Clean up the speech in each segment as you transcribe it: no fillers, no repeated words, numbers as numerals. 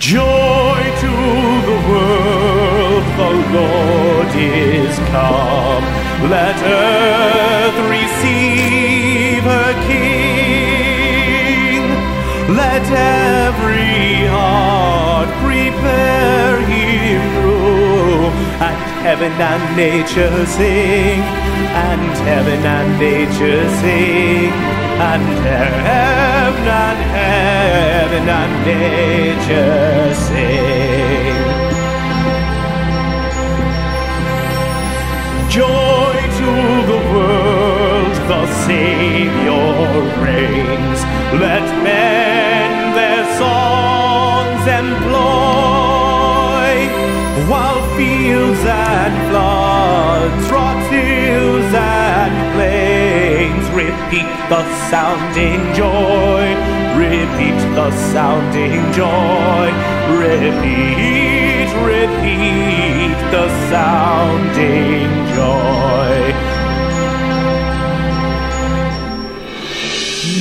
Joy to the world, the Lord is come. Let earth receive her King. Let every heart prepare him room. And heaven and nature sing, and heaven and nature sing, and heaven and nature sing. Joy to the world, the Savior reigns. Let men their songs employ, while fields and floods, rocks, hills and plains repeat the sounding joy, repeat the sounding joy, repeat, repeat the sounding joy.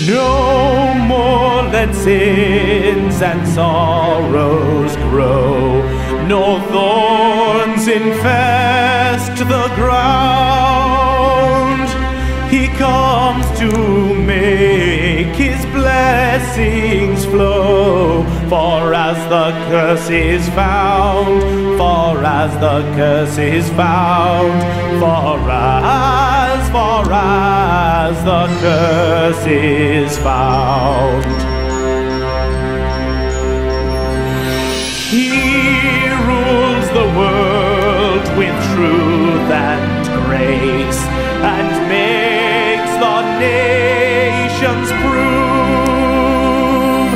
No more let sins and sorrows grow, nor thorns infest the ground. He comes to make his blessings flow, for as the curse is found, for as the curse is found, for as the curse is found. He rules the world with truth and grace, and makes the nations prove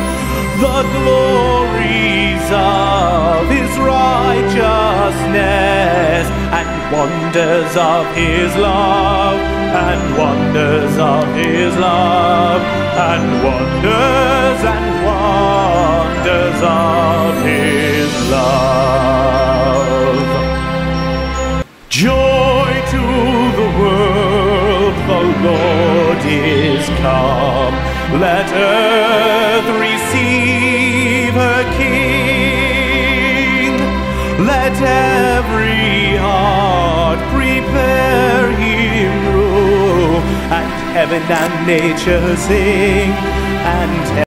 the glories of his righteousness, and wonders of his love, and wonders of his love, and wonders of his love. Joy to the world, the Lord is come. Let earth receive her King. Let every heart prepare him room, and heaven and nature sing, and